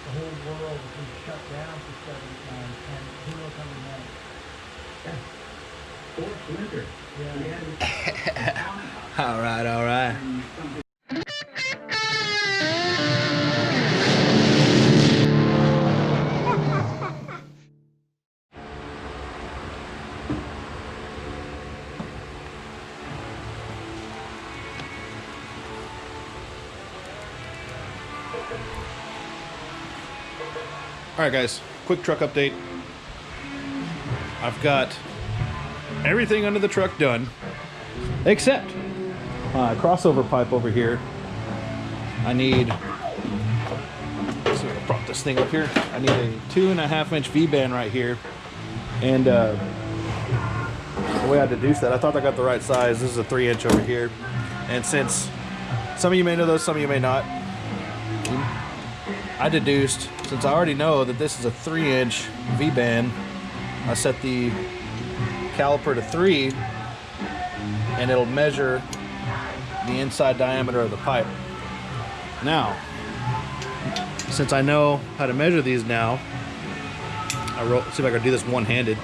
the whole world was shut down for 7 months, and who knows how many months. Fourth winter. Yeah. All right, all right. All right, guys, quick truck update. I've got everything under the truck done, except crossover pipe over here. I need, let's see if I prop this thing up here. I need a 2.5-inch V-band right here. And the way I deduced that, I thought I got the right size. This is a 3-inch over here. And since some of you may know those, some of you may not, I deduced, since I already know that this is a 3-inch V-band, I set the caliper to 3, and it'll measure the inside diameter of the pipe. Now, since I know how to measure these now, see if I can do this one-handed.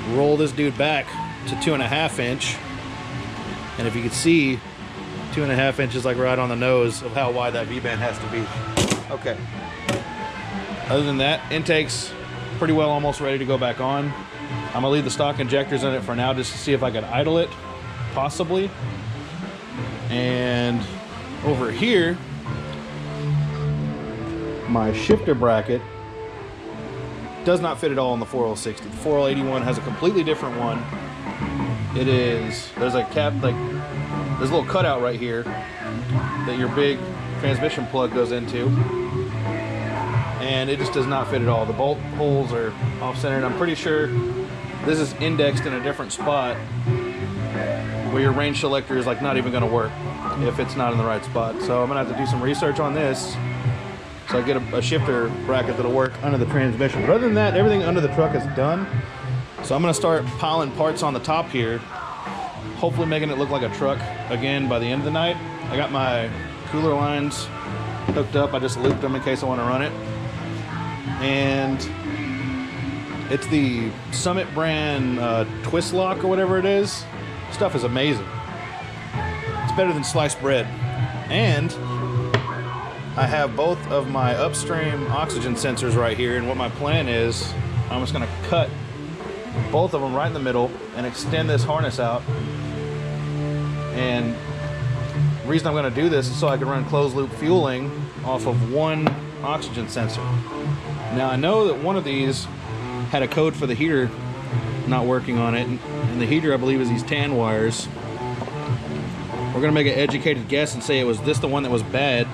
Roll this dude back to 2.5 inch, and if you can see, 2.5 inches like right on the nose of how wide that V-band has to be. Okay. Other than that, intake's pretty well almost ready to go back on. I'm gonna leave the stock injectors in it for now just to see if I can idle it, possibly. And over here, my shifter bracket does not fit at all in the 4060. The 4081 has a completely different one. It is, there's a cap, like, there's a little cutout right here that your big transmission plug goes into, and it just does not fit at all. The bolt holes are off-centered. I'm pretty sure this is indexed in a different spot where your range selector is like not even going to work if it's not in the right spot. So I'm gonna have to do some research on this so I get a shifter bracket that'll work under the transmission. But other than that, everything under the truck is done. So I'm gonna start piling parts on the top here, hopefully making it look like a truck again by the end of the night. I got my cooler lines hooked up. I just looped them in case I want to run it. And it's the Summit brand twist lock or whatever it is. Stuff is amazing. It's better than sliced bread. And I have both of my upstream oxygen sensors right here, and what my plan is, I'm just gonna cut both of them right in the middle and extend this harness out. And the reason I'm going to do this is so I can run closed loop fueling off of one oxygen sensor. Now I know that one of these had a code for the heater not working on it, and the heater I believe is these tan wires. We're going to make an educated guess and say it was the one that was bad,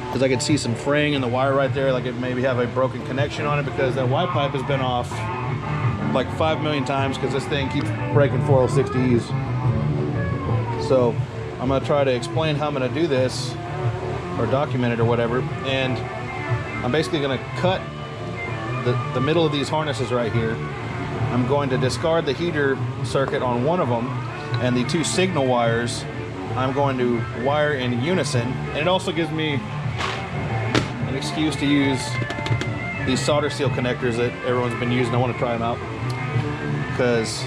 because I could see some fraying in the wire right there, like it maybe have a broken connection on it, because that Y pipe has been off like 5 million times because this thing keeps breaking 4060s. So I'm gonna try to explain how I'm gonna do this, or document it or whatever, and I'm basically gonna cut the middle of these harnesses right here. I'm going to discard the heater circuit on one of them, and the 2 signal wires I'm going to wire in unison. And it also gives me an excuse to use these solder seal connectors that everyone's been using. I want to try them out, because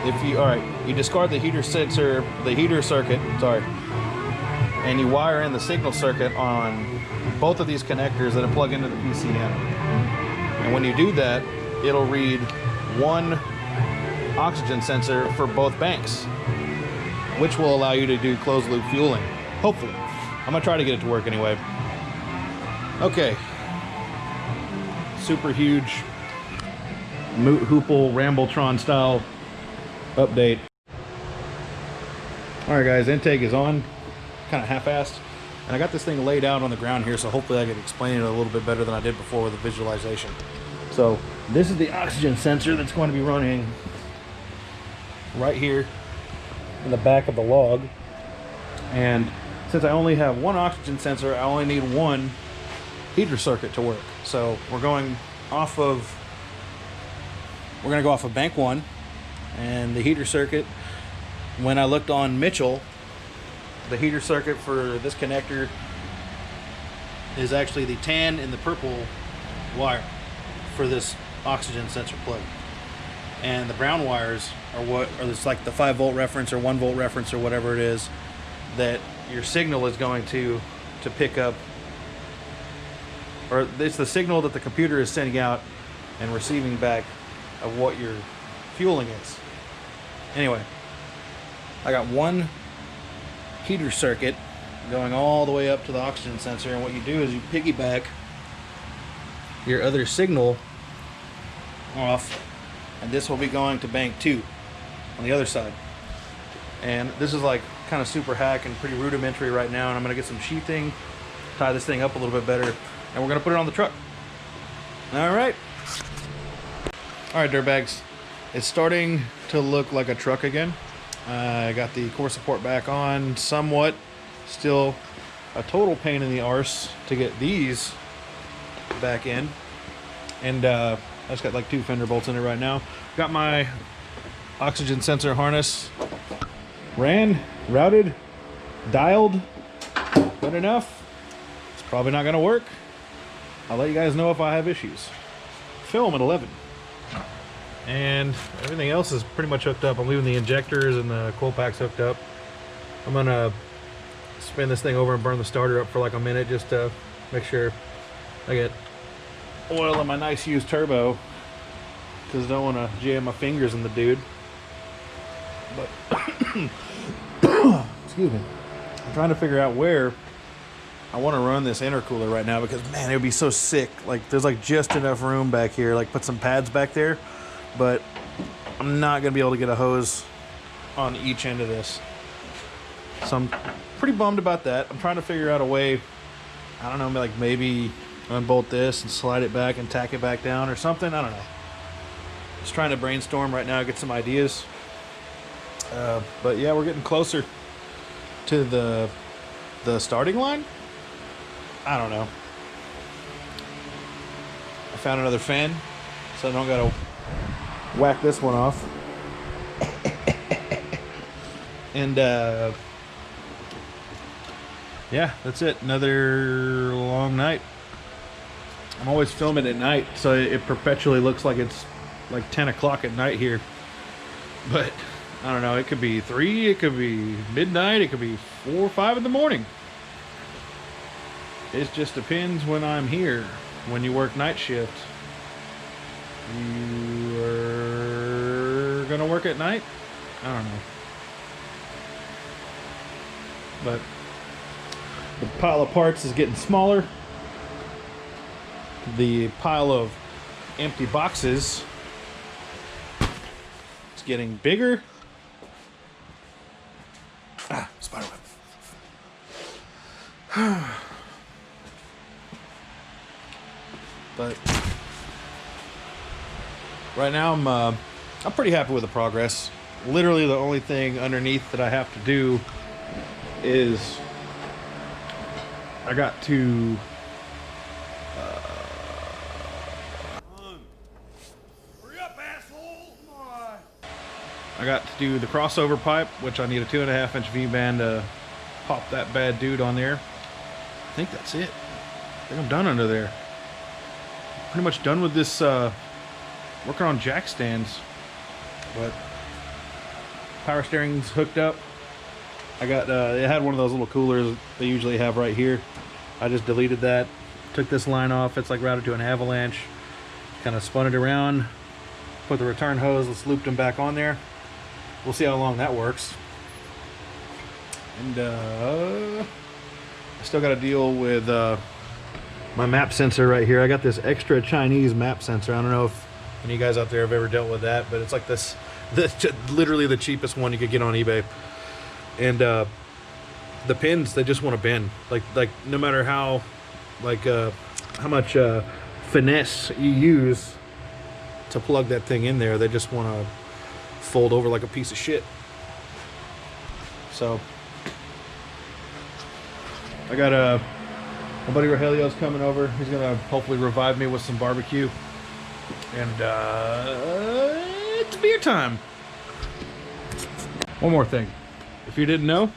if you, you discard the heater sensor, the heater circuit, and you wire in the signal circuit on both of these connectors that plug into the PCM. And when you do that, it'll read one oxygen sensor for both banks, which will allow you to do closed loop fueling, hopefully. I'm gonna try to get it to work anyway. Okay. Super huge Hoople Rambletron style update. All right, guys, intake is on, kind of half-assed, and I got this thing laid out on the ground here, so hopefully I can explain it a little bit better than I did before with the visualization. So this is the oxygen sensor that's going to be running right here in the back of the log, and since I only have one oxygen sensor, I only need one heater circuit to work. So we're going off of, we're going to go off of bank 1, and the heater circuit, when I looked on Mitchell, the heater circuit for this connector is actually the tan and the purple wire for this oxygen sensor plug. And the brown wires are what are this like the 5-volt reference or 1-volt reference or whatever it is that your signal is going to pick up, or it's the signal that the computer is sending out and receiving back of what your fueling is. Anyway, I got one heater circuit going all the way up to the oxygen sensor, and what you do is you piggyback your other signal off, and this will be going to bank 2 on the other side. And this is like kind of super hack and pretty rudimentary right now, and I'm going to get some sheathing, tie this thing up a little bit better, and we're going to put it on the truck. All right, dirtbags, it's starting to look like a truck again. I got the core support back on somewhat. Still a total pain in the arse to get these back in, and I just got like 2 fender bolts in it right now. Got my oxygen sensor harness routed, dialed. Good enough. It's probably not gonna work. I'll let you guys know if I have issues. Film at 11. And everything else is pretty much hooked up. I'm leaving the injectors and the coil packs hooked up. I'm gonna spin this thing over and burn the starter up for like a minute just to make sure I get oil in my nice used turbo, because I don't want to jam my fingers in the dude. But excuse me, I'm trying to figure out where I want to run this intercooler right now, because man, it would be so sick. Like there's like just enough room back here, like put some pads back there, but I'm not gonna be able to get a hose on each end of this, so I'm pretty bummed about that. I'm trying to figure out a way, I don't know, like maybe unbolt this and slide it back and tack it back down or something. I don't know. Just trying to brainstorm right now, get some ideas. But yeah, we're getting closer to the starting line. I don't know. I found another fan, so I don't gotta whack this one off. And yeah, that's it. Another long night. I'm always filming at night, so it perpetually looks like it's like 10 o'clock at night here. But I don't know, it could be 3, it could be midnight, it could be 4 or 5 in the morning. It just depends when I'm here. When you work night shift, you are gonna work at night? I don't know. But the pile of parts is getting smaller. The pile of empty boxes is getting bigger. Ah, spiderweb. But right now I'm pretty happy with the progress. Literally the only thing underneath that I have to do is I got to hurry up, asshole! Come on. I got to do the crossover pipe, which I need a 2.5-inch V-band to pop that bad dude on there. I think that's it. I think I'm done under there. Pretty much done with this working on jack stands. But power steering's hooked up. I got it had one of those little coolers they usually have right here. I just deleted that, took this line off. It's like routed to an avalanche. Kind of spun it around, put the return hose, let's loop them back on there. We'll see how long that works. And I still got to deal with my map sensor right here. I got this extra Chinese map sensor. I don't know if any of you guys out there have ever dealt with that, but it's like this literally the cheapest one you could get on eBay. And the pins, they just want to bend. Like no matter how much finesse you use to plug that thing in there, they just want to fold over like a piece of shit. So I got my buddy Rogelio's coming over. He's gonna hopefully revive me with some barbecue. And it's beer time. One more thing. If you didn't know,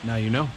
Now you know.